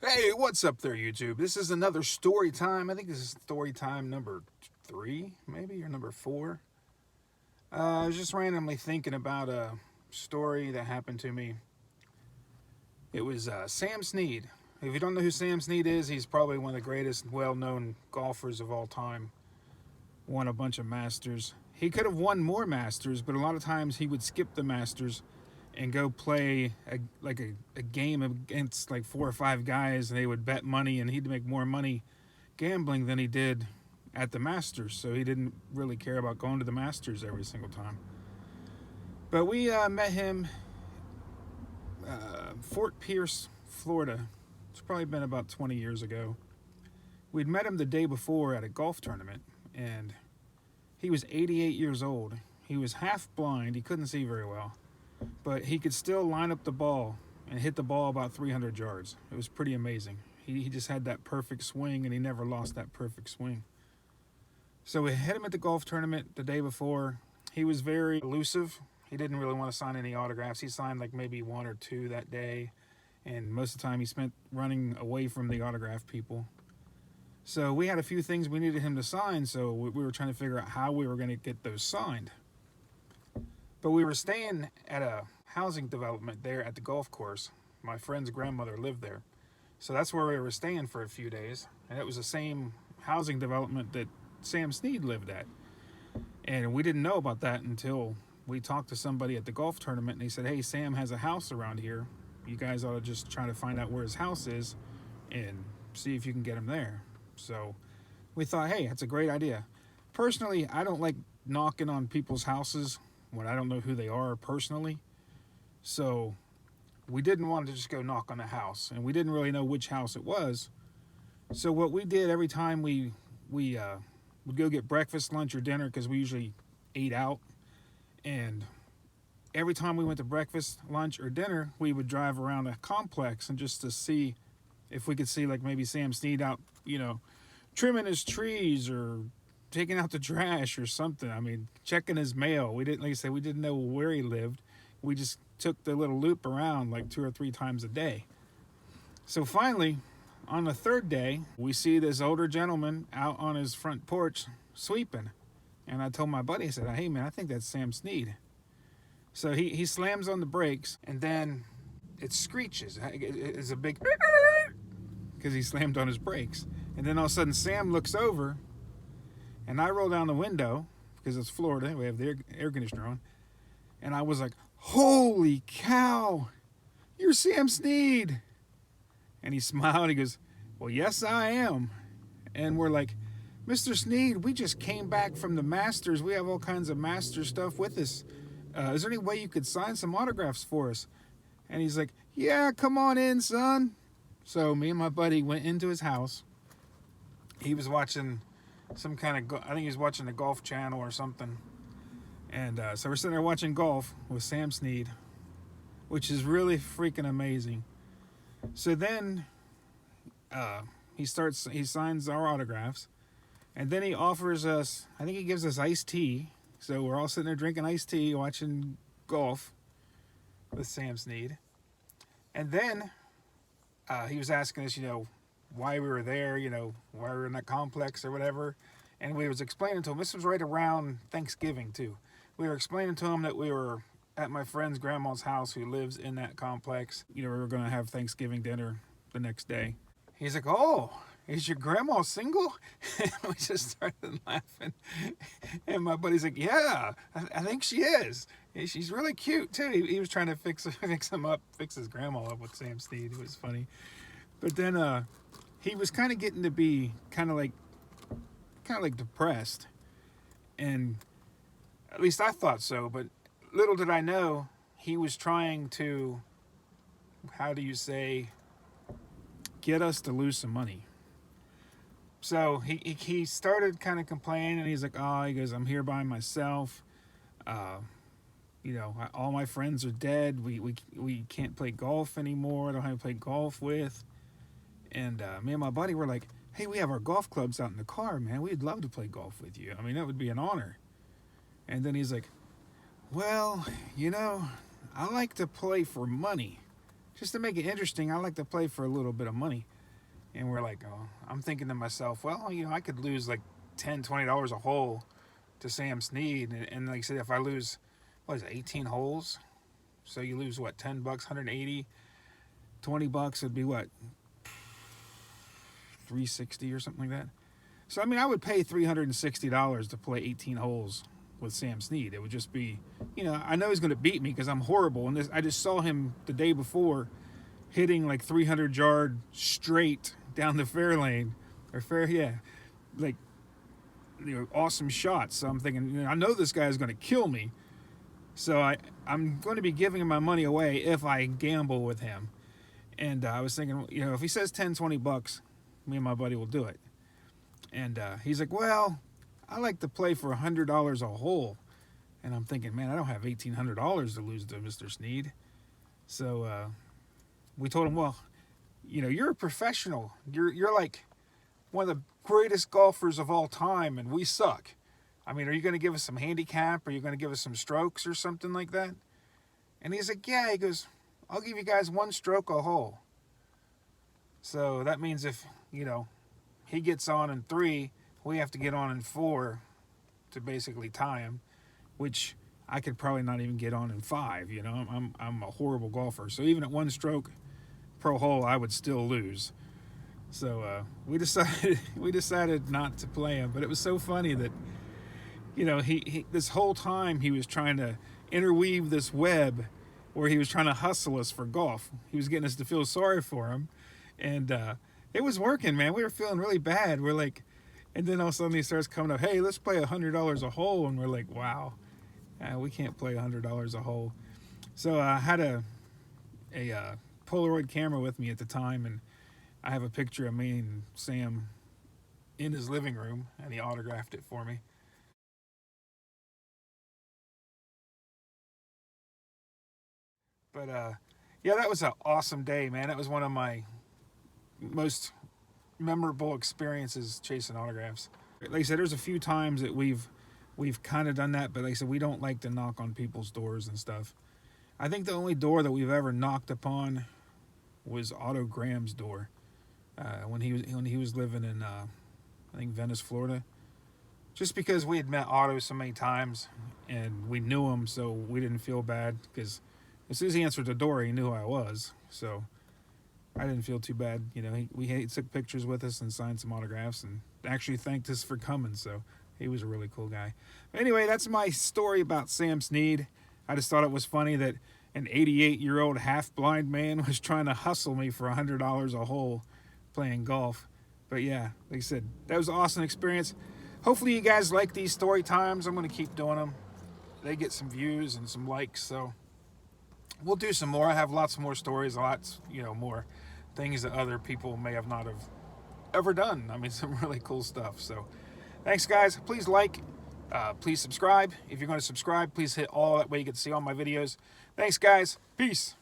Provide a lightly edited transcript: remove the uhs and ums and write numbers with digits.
Hey, what's up there, YouTube? This is another story time. I think this is story time number 3, maybe, or number 4. I was just randomly thinking about a story that happened to me. It was Sam Snead. If you don't know who Sam Snead is, he's probably one of the greatest well-known golfers of all time. Won a bunch of Masters. He could have won more Masters, but a lot of times he would skip the Masters and go play a game against like 4 or 5 guys, and they would bet money, and he'd make more money gambling than he did at the Masters. So he didn't really care about going to the Masters every single time. But we met him Fort Pierce, Florida. It's probably been about 20 years ago. We'd met him the day before at a golf tournament, and he was 88 years old. He was half blind. He couldn't see very well, but he could still line up the ball and hit the ball about 300 yards. It was pretty amazing. He just had that perfect swing, and he never lost that perfect swing. So we hit him at the golf tournament the day before. He was very elusive. He didn't really want to sign any autographs. He signed like maybe 1 or 2 that day, and most of the time he spent running away from the autograph people. So we had a few things we needed him to sign, so we were trying to figure out how we were going to get those signed. But we were staying at a housing development there at the golf course. My friend's grandmother lived there. So that's where we were staying for a few days. And it was the same housing development that Sam Snead lived at. And we didn't know about that until we talked to somebody at the golf tournament, and they said, hey, Sam has a house around here. You guys ought to just try to find out where his house is and see if you can get him there. So we thought, hey, that's a great idea. Personally, I don't like knocking on people's houses when I don't know who they are personally. So we didn't want to just go knock on a house, and we didn't really know which house it was. So what we did every time we would go get breakfast, lunch, or dinner, because we usually ate out, and every time we went to breakfast, lunch, or dinner, we would drive around a complex and just to see if we could see like maybe Sam Snead out, trimming his trees or taking out the trash or something. I mean, checking his mail. We didn't, like I said, we didn't know where he lived. We just took the little loop around like 2 or 3 times a day. So finally, on the 3rd day, we see this older gentleman out on his front porch sweeping. And I told my buddy, I said, hey man, I think that's Sam Snead. So he slams on the brakes, and then it screeches. It's a big because he slammed on his brakes. And then all of a sudden Sam looks over, and I roll down the window because it's Florida. We have the air conditioner on. And I was like, holy cow, you're Sam Snead. And he smiled. He goes, well, yes, I am. And we're like, Mr. Snead, we just came back from the Masters. We have all kinds of Masters stuff with us. Is there any way you could sign some autographs for us? And he's like, yeah, come on in, son. So me and my buddy went into his house. He was watching some kind of, I think he was watching the Golf Channel or something. And so we're sitting there watching golf with Sam Snead, which is really freaking amazing. So then he signs our autographs, and then he offers us, I think he gives us iced tea. So we're all sitting there drinking iced tea, watching golf with Sam Snead. And then he was asking us, why we were there, why we were in that complex or whatever. And we was explaining to him, this was right around Thanksgiving too. We were explaining to him that we were at my friend's grandma's house who lives in that complex. We were going to have Thanksgiving dinner the next day. He's like, oh, is your grandma single? And we just started laughing. And my buddy's like, yeah, I think she is. She's really cute too. He was trying to fix his grandma up with Sam Snead. It was funny. But then he was kind of getting to be kind of like depressed. And at least I thought so, but little did I know he was trying to, get us to lose some money. So he started kind of complaining, and he's like, he goes, I'm here by myself. All my friends are dead. We can't play golf anymore. I don't have to play golf with. And me and my buddy were like, hey, we have our golf clubs out in the car, man. We'd love to play golf with you. I mean, that would be an honor. And then he's like, well, I like to play for money. Just to make it interesting, I like to play for a little bit of money. And we're like, oh, I'm thinking to myself, well, you know, I could lose like $10, $20 a hole to Sam Snead. And like I said, if I lose, what is it, 18 holes? So you lose what, $10, 180, $20 would be what, 360 or something like that. So I mean, I would pay $360 to play 18 holes with Sam Snead. It would just be, you know, I know he's going to beat me because I'm horrible. And I just saw him the day before hitting like 300-yard straight down the fair lane, or fair, yeah, like, you know, awesome shots. So I'm thinking, you know, I know this guy is going to kill me. So I'm going to be giving him my money away if I gamble with him. And I was thinking, you know, if he says $10, $20, me and my buddy will do it. And he's like, well, I like to play for $100 a hole. And I'm thinking, man, I don't have $1,800 to lose to Mr. Snead. So we told him, well, you know, you're a professional. You're like one of the greatest golfers of all time, and we suck. I mean, are you going to give us some handicap? Are you going to give us some strokes or something like that? And he's like, yeah. He goes, I'll give you guys 1 stroke a hole. So that means if, you know, he gets on in 3, we have to get on in 4 to basically tie him, which I could probably not even get on in 5. You know, I'm a horrible golfer. So even at 1 stroke per hole, I would still lose. So we decided not to play him. But it was so funny that, you know, he this whole time he was trying to interweave this web where he was trying to hustle us for golf. He was getting us to feel sorry for him, and it was working, man. We were feeling really bad. We're like, and then all of a sudden he starts coming up, hey, let's play $100 a hole, and we're like, wow, we can't play $100 a hole. So I had a Polaroid camera with me at the time, and I have a picture of me and Sam in his living room, and he autographed it for me. But yeah, that was an awesome day, man. That was one of my most memorable experiences chasing autographs. Like I said, there's a few times that we've kind of done that, but like I said, we don't like to knock on people's doors and stuff. I think the only door that we've ever knocked upon was Otto Graham's door when he was living in I think Venice, Florida. Just because we had met Otto so many times and we knew him, so we didn't feel bad, because as soon as he answered the door, he knew who I was. So I didn't feel too bad. You know, he took pictures with us and signed some autographs and actually thanked us for coming. So he was a really cool guy. But anyway, that's my story about Sam Snead. I just thought it was funny that an 88-year-old half-blind man was trying to hustle me for $100 a hole playing golf. But yeah, like I said, that was an awesome experience. Hopefully you guys like these story times. I'm going to keep doing them. They get some views and some likes, so we'll do some more. I have lots more stories, lots, you know, more things that other people may have not have ever done. I mean, some really cool stuff. So thanks, guys. Please like, please subscribe. If you're going to subscribe, please hit all. That way you get to see all my videos. Thanks, guys. Peace.